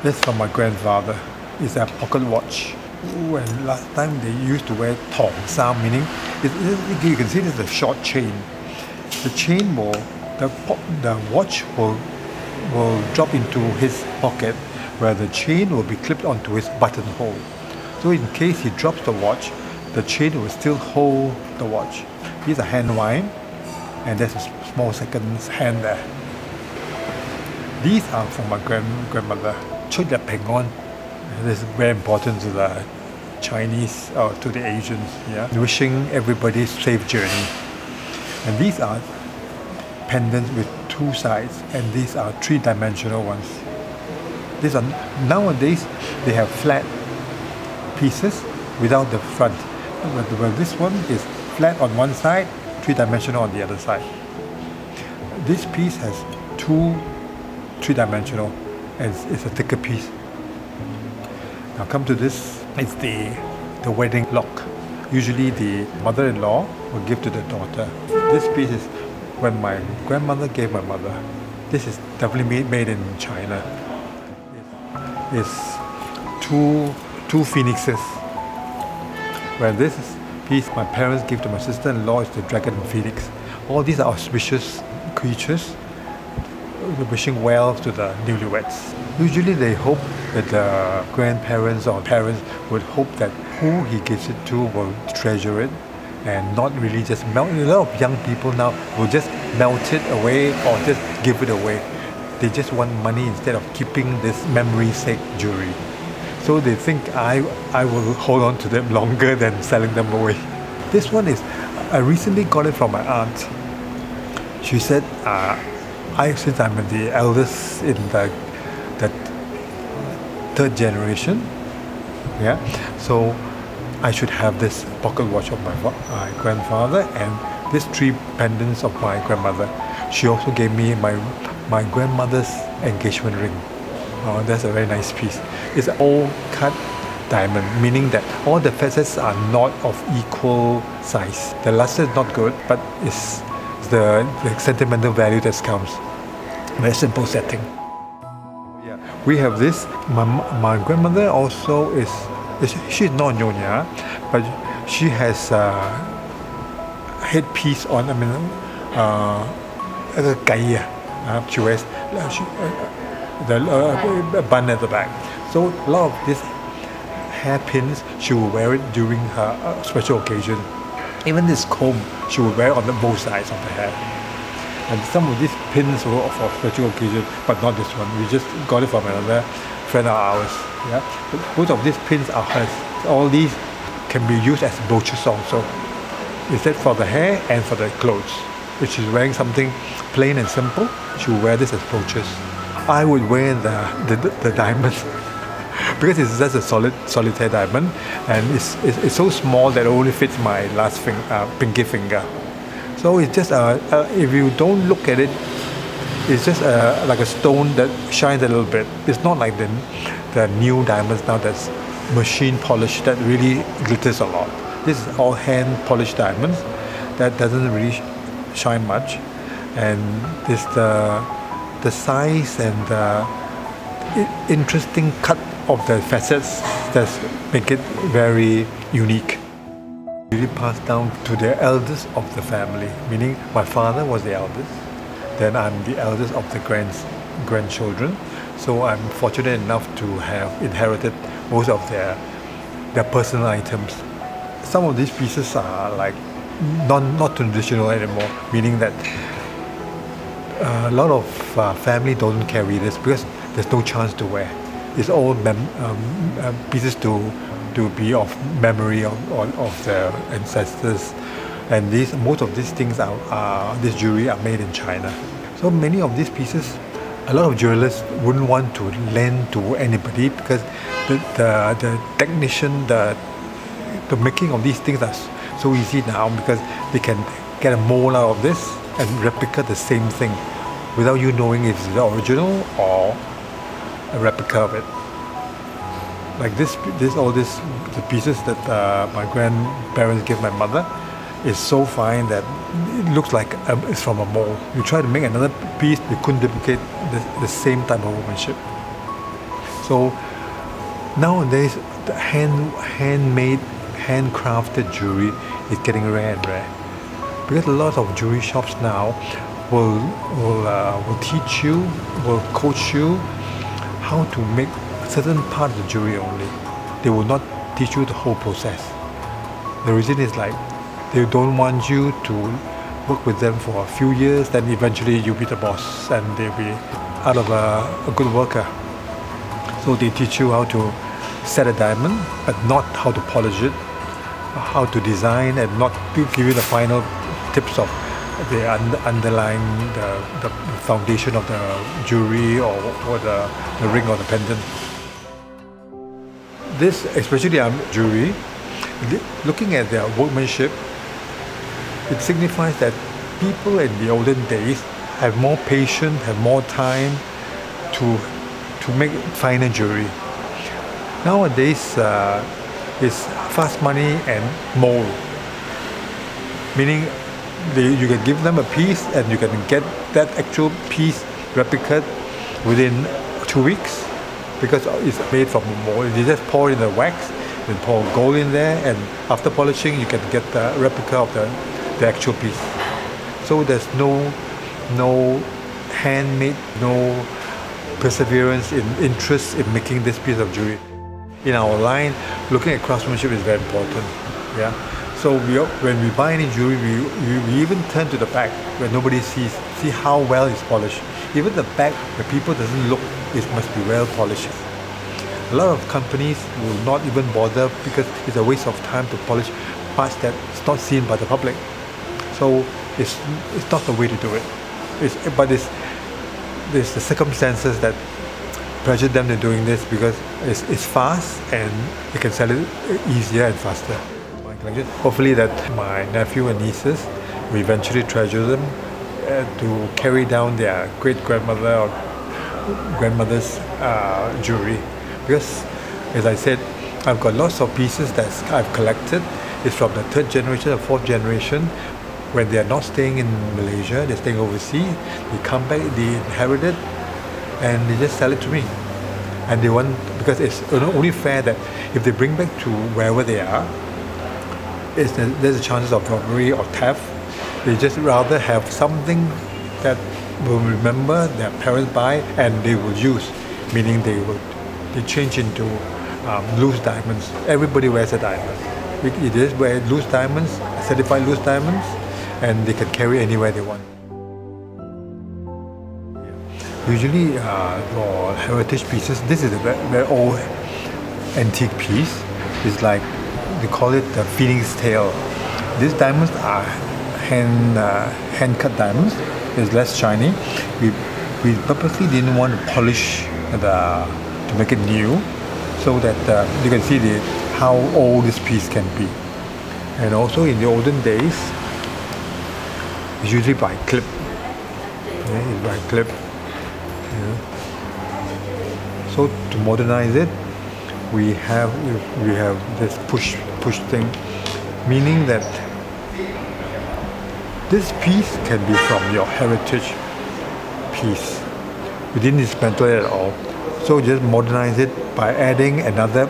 This is from my grandfather. It's a pocket watch. When last time they used to wear Thong, meaning you can see this is a short chain. The chain will, the watch will drop into his pocket, where the chain will be clipped onto his buttonhole. So in case he drops the watch, the chain will still hold the watch. Here's a hand wind, and there's a small second hand there. These are from my grandmother. CHEP. This is very important to the Chinese or to the Asians. Yeah, wishing everybody safe journey. And these are pendants with two sides, and these are three-dimensional ones. These are nowadays they have flat pieces without the front. But this one is flat on one side, three-dimensional on the other side. This piece has two three-dimensional, and it's a thicker piece. Now come to this, it's the wedding lock. Usually the mother-in-law will give to the daughter. This piece is when my grandmother gave my mother. This is definitely made in China. It's two phoenixes. Where this piece my parents gave to my sister-in-law is the dragon and phoenix. All these are auspicious creatures, wishing well to the newlyweds. Usually they hope that the grandparents or parents would hope that who he gives it to will treasure it and not really just melt. A lot of young people now will just melt it away or just give it away. They just want money instead of keeping this memory-sake jewelry. So they think I will hold on to them longer than selling them away. This one is, I recently got it from my aunt. She said, since I'm the eldest in the third generation, yeah, so I should have this pocket watch of my grandfather and these three pendants of my grandmother. She also gave me my grandmother's engagement ring. Oh, that's a very nice piece. It's an all cut diamond, meaning that all the facets are not of equal size. The luster is not good, but it's the sentimental value that counts. Very simple setting. Yeah, we have this. My grandmother also she's not Nyonya, but she has a headpiece on. She wears the bun at the back. So a lot of these hairpins, she will wear it during her special occasion. Even this comb, she will wear it on both sides of the hair. And some of these pins were for special occasion, but not this one. We just got it from another friend of ours. Yeah, but both of these pins are hers. All these can be used as brooches also. Is that for the hair and for the clothes? If she's wearing something plain and simple, she will wear this as brooches. I would wear the diamond because it's just a solitaire diamond, and it's so small that it only fits my last pinky finger. So it's just if you don't look at it, it's just like a stone that shines a little bit. It's not like the new diamonds now that's machine polished that really glitters a lot. This is all hand polished diamonds that doesn't really shine much, and it's the size and the interesting cut of the facets that make it very unique. Really passed down to the eldest of the family, meaning my father was the eldest, then I'm the eldest of the grandchildren, so I'm fortunate enough to have inherited most of their personal items. Some of these pieces are like not traditional anymore, meaning that a lot of family don't carry this because there's no chance to wear. It's all pieces to be of memory of their ancestors, and most of these things this jewelry are made in China. So many of these pieces, a lot of jewelers wouldn't want to lend to anybody because the technician, the making of these things are so easy now because they can get a mold out of this and replicate the same thing without you knowing if it's the original or a replica of it. Like the pieces that my grandparents gave my mother is so fine that it looks like it's from a mold. You try to make another piece, they couldn't duplicate the same type of workmanship. So nowadays, the handmade, handcrafted jewelry is getting rare and rare. Because a lot of jewelry shops now will teach you, will coach you how to make certain part of the jewelry only. They will not teach you the whole process. The reason is like they don't want you to work with them for a few years, then eventually you'll be the boss and they'll be out of a good worker. So they teach you how to set a diamond, but not how to polish it, how to design, and not to give you the final tips of the underlying the foundation of the jewelry or the ring or the pendant. This, especially jewelry, looking at their workmanship, it signifies that people in the olden days have more patience, have more time to make finer jewelry. Nowadays, it's fast money and mold, meaning you can give them a piece and you can get that actual piece replicated within 2 weeks because it's made from mold. You just pour in the wax, then pour gold in there, and after polishing you can get the replica of the actual piece. So there's no handmade, no perseverance in interest in making this piece of jewelry. In our line, looking at craftsmanship is very important. Yeah. So when we buy any jewelry, we even turn to the back where nobody sees, see how well it's polished. Even the back, where people doesn't look, it must be well polished. A lot of companies will not even bother because it's a waste of time to polish parts that's not seen by the public. So it's not the way to do it. But there's the circumstances that pressure them to doing this because it's fast and they can sell it easier and faster. Hopefully that my nephew and nieces will eventually treasure them to carry down their great-grandmother or grandmother's jewelry. Because, as I said, I've got lots of pieces that I've collected. It's from the 3rd generation or 4th generation. When they are not staying in Malaysia, they're staying overseas, they come back, they inherit it, and they just sell it to me. And they want, because it's only fair that if they bring back to wherever they are, there's a chance of robbery or theft. They just rather have something that will remember their parents buy and they will use, meaning they change into loose diamonds. Everybody wears a diamond. You just wear loose diamonds, certified loose diamonds, and they can carry anywhere they want. Usually for heritage pieces, this is a very old antique piece. It's like, they call it the phoenix tail. These diamonds are hand-cut diamonds. It's less shiny. We purposely didn't want to polish to make it new, so that you can see how old this piece can be. And also in the olden days, it's usually by clip. Okay, it's by clip. Yeah. So to modernize it, we have this push thing, meaning that this piece can be from your heritage piece. We didn't dismantle it at all. So just modernize it by adding another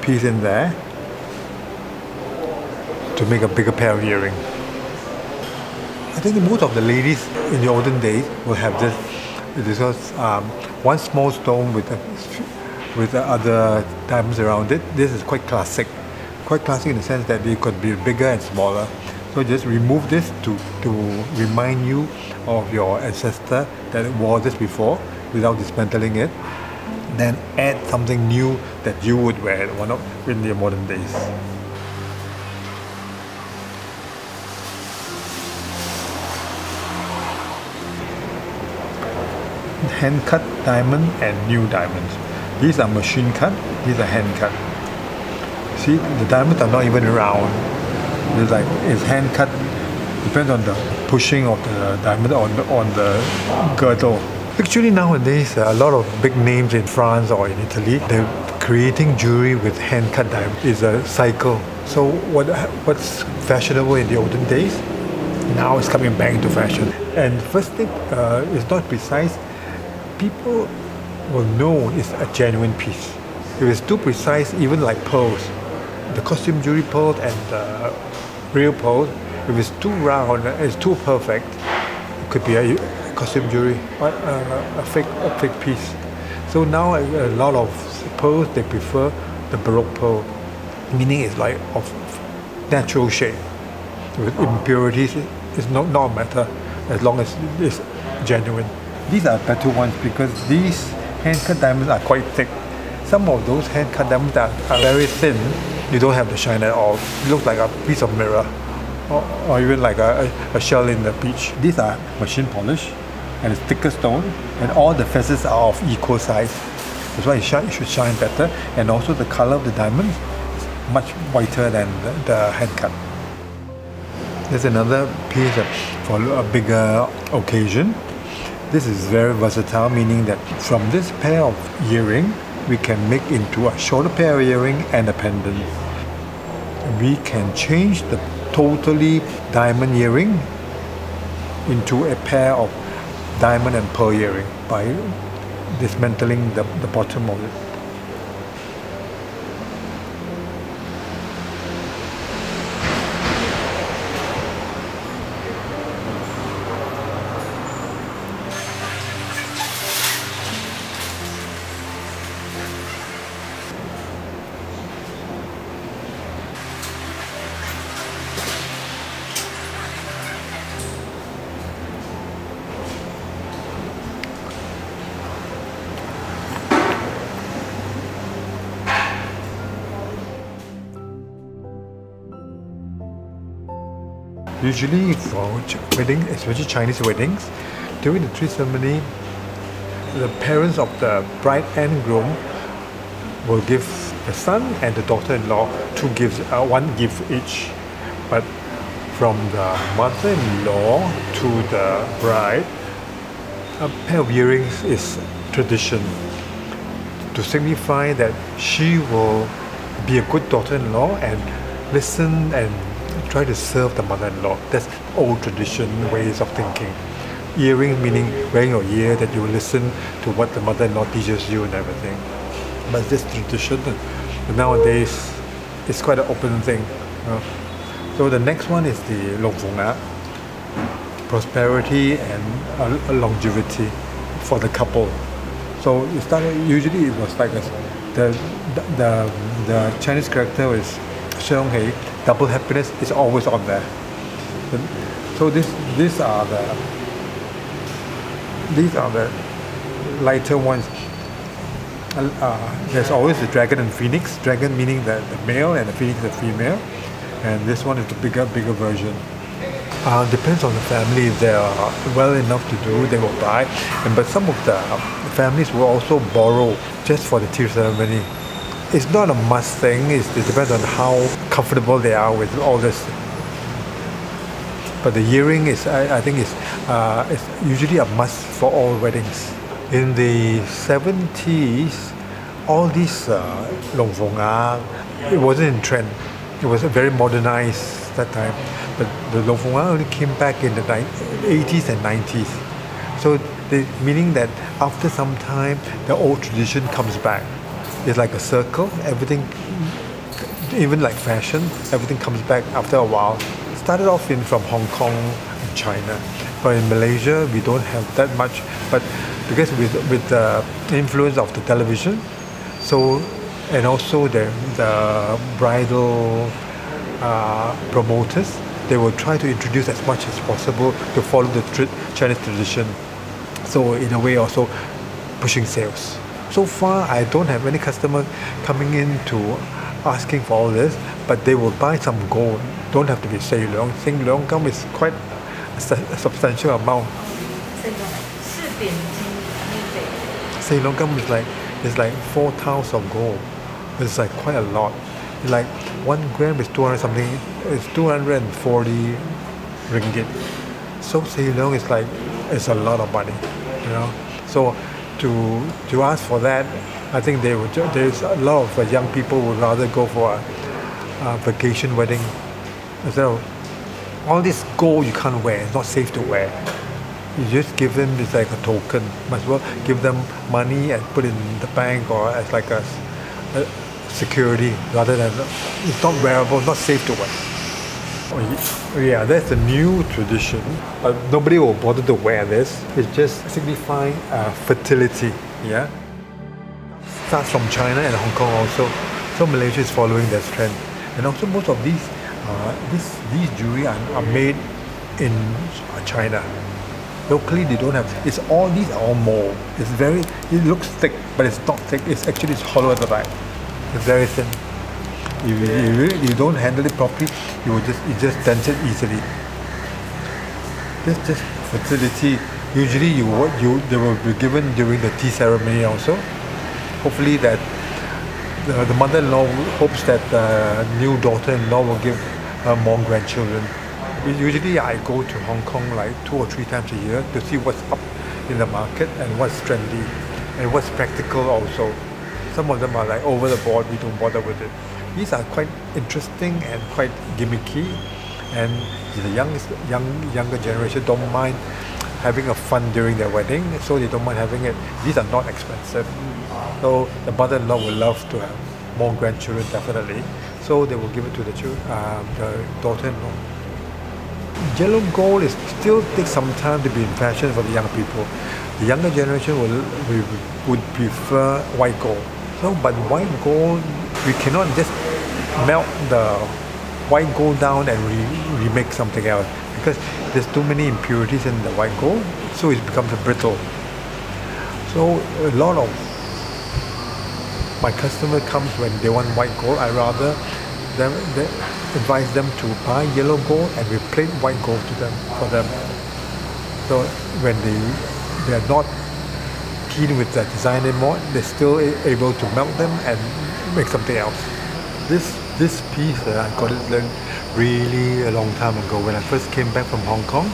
piece in there to make a bigger pair of earrings. I think most of the ladies in the olden days will have this because one small stone with the other diamonds around it. This is quite classic. Quite classic in the sense that it could be bigger and smaller. So just remove this to remind you of your ancestor that wore this before without dismantling it. Then add something new that you would wear in the modern days. Hand-cut diamond and new diamonds. These are machine cut, these are hand cut. See, the diamonds are not even round. It's hand cut, depends on the pushing of the diamond on the girdle. Actually nowadays, a lot of big names in France or in Italy, they're creating jewelry with hand cut diamonds. It's a cycle. So what's fashionable in the olden days, now it's coming back into fashion. And first thing is not precise. People will know it's a genuine piece. If it's too precise, even like pearls, the costume jewelry pearl and the real pearl, if it's too round, it's too perfect, it could be a costume jewelry, a fake piece. So now a lot of pearls, they prefer the Baroque pearl, meaning it's like of natural shape. With impurities, it's not a matter as long as it's genuine. These are better ones because these hand-cut diamonds are quite thick. Some of those hand-cut diamonds are very thin. You don't have the shine at all. It looks like a piece of mirror, or even like a shell in the beach. These are machine polish, and it's thicker stone, and all the facets are of equal size. That's why it should shine better, and also the color of the diamond is much whiter than the hand-cut. There's another piece for a bigger occasion. This is very versatile, meaning that from this pair of earring, we can make into a shorter pair of earring and a pendant. We can change the totally diamond earring into a pair of diamond and pearl earring by dismantling the bottom of it. Usually for weddings, especially Chinese weddings, during the tea ceremony, the parents of the bride and groom will give the son and the daughter-in-law two gifts, one gift each. But from the mother-in-law to the bride, a pair of earrings is tradition to signify that she will be a good daughter-in-law and listen and try to serve the mother-in-law. That's old tradition ways of thinking. Earring meaning wearing your ear, that you will listen to what the mother-in-law teaches you and everything. But this tradition, nowadays, it's quite an open thing. So the next one is the Loong, prosperity and longevity for the couple. So it started, usually it was like the Chinese character is Hei, double happiness is always on there. So these are the lighter ones. There's always the dragon and phoenix. Dragon meaning the male and the phoenix the female. And this one is the bigger version. Depends on the family. If they are well enough to do, they will buy. But some of the families will also borrow just for the tea ceremony. It's not a must thing. It depends on how comfortable they are with all this. But the earring is, I think, it's usually a must for all weddings. In the 70s, all these Loong it wasn't in trend. It was very modernized that time. But the Loong only came back in the 80s and 90s. So meaning that after some time, the old tradition comes back. It's like a circle. Everything, even like fashion, everything comes back after a while. It started off from Hong Kong and China, but in Malaysia we don't have that much. But because with the influence of the television, so and also the bridal promoters, they will try to introduce as much as possible to follow the Chinese tradition. So in a way also pushing sales. So far, I don't have any customer coming in to asking for all this, but they will buy some gold. Don't have to be Sei Leong. Sei Leong gum is quite a substantial amount. Sei Leong gum is like 4 tiles of gold. It's like quite a lot. It's like 1 gram is 200 something. It's 240 ringgit. So Sei Leong is like it's a lot of money, you know. So to ask for that, I think there's a lot of young people would rather go for a vacation wedding. So all this gold you can't wear, it's not safe to wear. You just give them, it's like a token. Might as well give them money and put it in the bank or as like a security rather than, it's not wearable, not safe to wear. Oh yeah, that's a new tradition. Nobody will bother to wear this. It's just signifying fertility. Yeah, starts from China and Hong Kong also. So Malaysia is following this trend, and also most of these jewelry are made in China. Locally, they don't have. These are all mold. It looks thick, but it's not thick. It's hollow at the back. It's very thin. You don't handle it properly, it just dents it easily. This just fertility. Usually they will be given during the tea ceremony also. Hopefully that the mother-in-law hopes that the new daughter-in-law will give her more grandchildren. Usually I go to Hong Kong like 2 or 3 times a year to see what's up in the market and what's trendy and what's practical also. Some of them are like over the board, we don't bother with it. These are quite interesting and quite gimmicky, and the younger generation don't mind having a fun during their wedding, so they don't mind having it. These are not expensive. So the mother-in-law will love to have more grandchildren, definitely. So they will give it to the daughter-in-law. Yellow gold still takes some time to be in fashion for the young people. The younger generation would prefer white gold. So, but white gold, we cannot just melt the white gold down and remake something else, because there's too many impurities in the white gold, so it becomes brittle. So a lot of my customer comes when they want white gold. I rather advise them to buy yellow gold and replace white gold for them. So when they are not keen with that design anymore, they're still able to melt them and make something else. This piece, I got it really a long time ago. When I first came back from Hong Kong,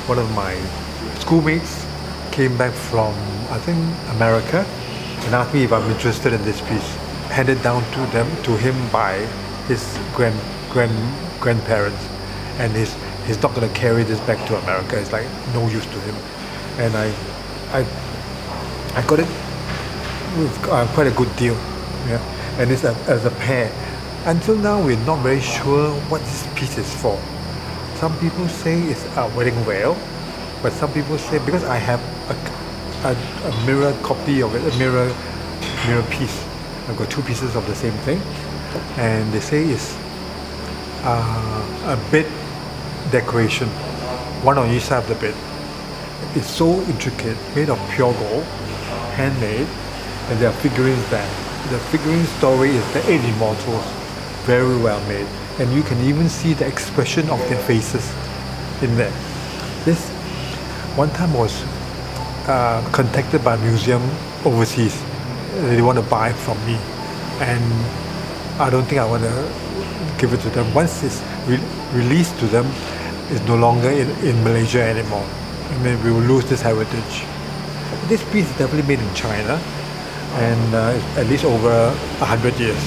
one of my schoolmates came back from, I think, America, and asked me if I'm interested in this piece. Handed down to him by his grandparents, and he's not going to carry this back to America. It's like no use to him, and I got it with quite a good deal, yeah. And it's as a pair. Until now, we're not very sure what this piece is for. Some people say it's a wedding veil, but some people say, because I have a mirror copy of it, a mirror piece. I've got 2 pieces of the same thing, and they say it's a bed decoration, one on each side of the bed. It's so intricate, made of pure gold, handmade, and there are figurines there. The figurine story is the 8 immortals, very well made, and you can even see the expression of their faces in there. This one time was contacted by a museum overseas. They want to buy it from me, and I don't think I want to give it to them. Once it's released to them, it's no longer in Malaysia anymore, and then we will lose this heritage. This piece is definitely made in China, and at least over 100 years.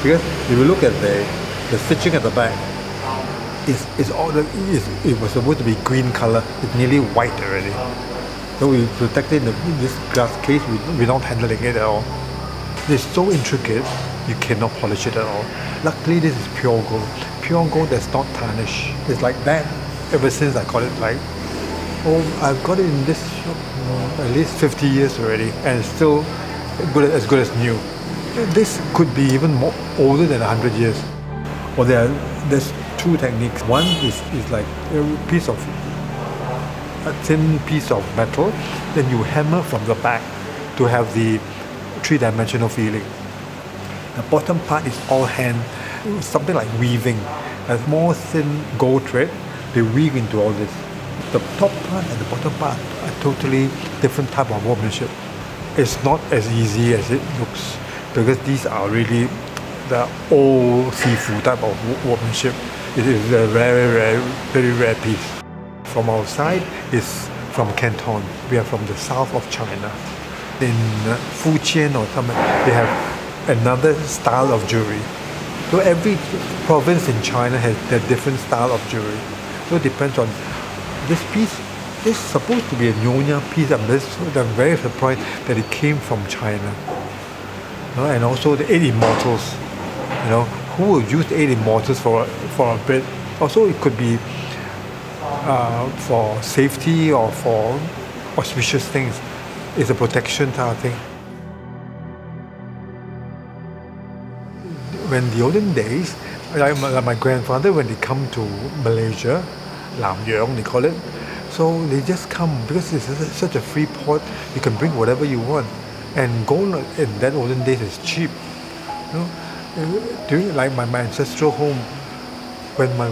Because if you look at the stitching at the back, it was supposed to be green color. It's nearly white already. So we protected in this glass case. We're not handling it at all. It's so intricate, you cannot polish it at all. Luckily, this is pure gold. Pure gold that's not tarnished. It's like that ever since I got it. Like, I've got it in this shop at least 50 years already, and it's still as good as new. This could be even more older than 100 years. Well, there's 2 techniques. One is like a thin piece of metal, then you hammer from the back to have the 3-dimensional feeling. The bottom part is all hand, something like weaving. A more thin gold thread, they weave into all this. The top part and the bottom part are totally different type of workmanship. It's not as easy as it looks, because these are really the old seafood type of workmanship. It is a very rare piece. From our side is from Canton. We are from the south of China. In Fujian or something, they have another style of jewelry. So every province in China has their different style of jewelry. So it depends on this piece This is supposed to be a Nyonya piece. I'm very surprised that it came from China. And also the 8 Immortals. Who will use the 8 Immortals for a bit? Also, it could be for safety or for auspicious things. It's a protection type of thing. When the olden days, like my grandfather, when they come to Malaysia, Lam Yeong they call it, so they just come because it's such a free port. You can bring whatever you want, and gold in that olden days is cheap. During like my ancestral home, when my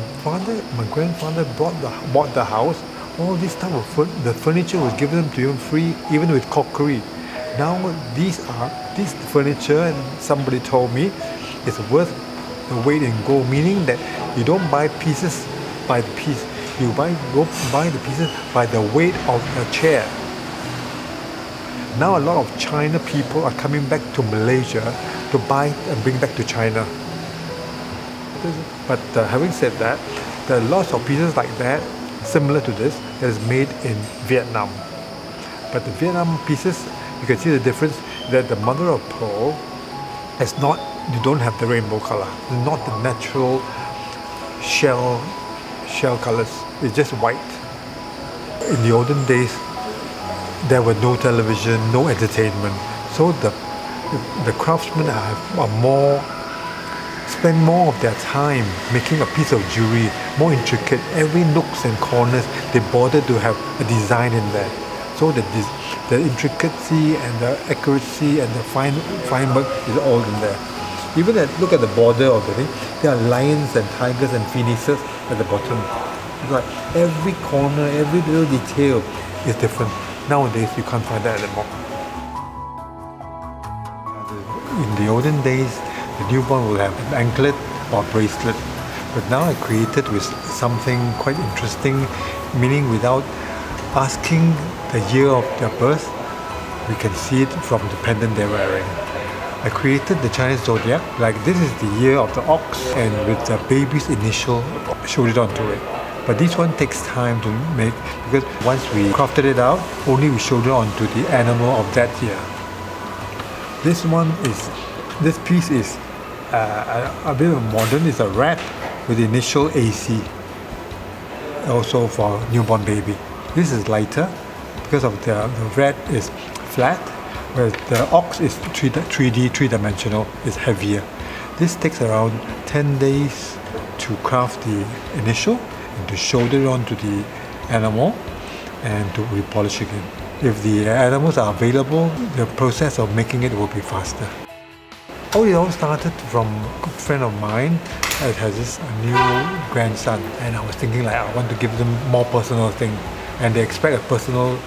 grandfather bought the house, all this type of the furniture was given to him free, even with crockery. Now this furniture, and somebody told me, is worth the weight in gold, meaning that you don't buy pieces by the piece, you buy the pieces by the weight of the chair. Now a lot of China people are coming back to Malaysia to buy and bring back to China. But having said that, there are lots of pieces like that, similar to this, that is made in Vietnam. But the Vietnam pieces, you can see the difference that the mother of pearl is not, you don't have the rainbow color. It's not the natural shell colors. It's just white. In the olden days, there were no television, no entertainment. So the craftsmen spend more of their time making a piece of jewelry more intricate. Every nooks and corners, they bother to have a design in there. So the intricacy and the accuracy and the fine work is all in there. Even look at the border of the thing, there are lions and tigers and phoenixes at the bottom. It's like every corner, every little detail is different. Nowadays, you can't find that anymore. In the olden days, the newborn will have an anklet or bracelet. But now I created with something quite interesting, meaning without asking the year of their birth, we can see it from the pendant they're wearing. I created the Chinese zodiac, like this is the year of the ox, and with the baby's initial showed it onto it. But this one takes time to make, because once we crafted it out, only we showed it onto the animal of that year. This piece is a bit of modern. It's a rat with the initial AC, also for newborn baby. This is lighter because of the rat is flat, whereas the ox is 3D, three-dimensional, is heavier. This takes around 10 days to craft the initial and to shoulder it onto the animal and to repolish again. If the animals are available, the process of making it will be faster. It all started from a good friend of mine that has this new grandson, and I was thinking like I want to give them more personal thing, and they expect a personal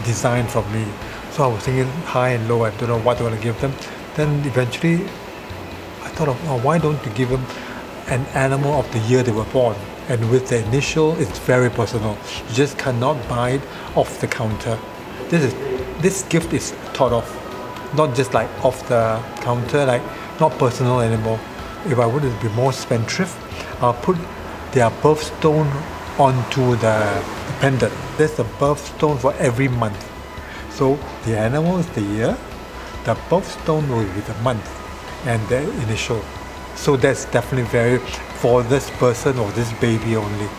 design from me. So I was thinking high and low, I don't know what I want to give them. Then eventually I thought of, why don't you give them an animal of the year they were born? And with the initial, it's very personal. You just cannot buy it off the counter. This gift is thought of, not just like off the counter, like not personal anymore. If I wanted to be more spendthrift, I'll put their birthstone onto the pendant. There's the birthstone for every month. So the animal is the year, the birthstone will be the month, and the initial. So that's definitely very for this person or this baby only.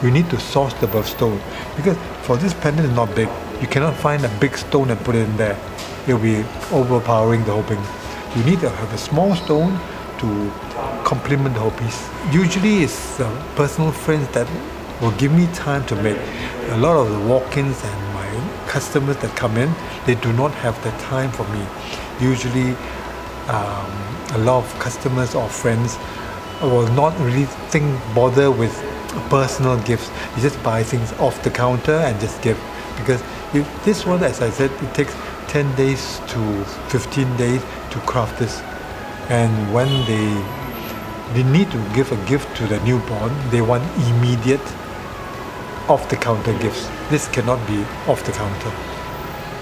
You need to source the birthstone, because for this pendant is not big. You cannot find a big stone and put it in there. It will be overpowering the whole thing. You need to have a small stone to complement the whole piece. Usually it's personal friends that will give me time to make. A lot of the walk-ins and my customers that come in, they do not have the time for me. Usually a lot of customers or friends will not really bother with personal gifts. You just buy things off the counter and just give. Because this one, as I said, it takes 10 days to 15 days to craft this. And when they need to give a gift to the newborn, they want immediate off-the-counter gifts. This cannot be off-the-counter.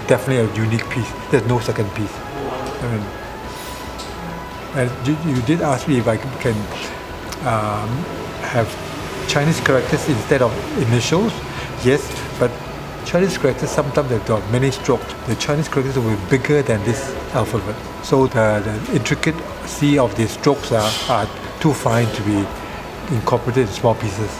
Definitely a unique piece. There's no second piece. And you did ask me if I can have Chinese characters instead of initials. Yes, but Chinese characters sometimes have got many strokes. The Chinese characters will be bigger than this alphabet. So the intricacy of the strokes are too fine to be incorporated in small pieces.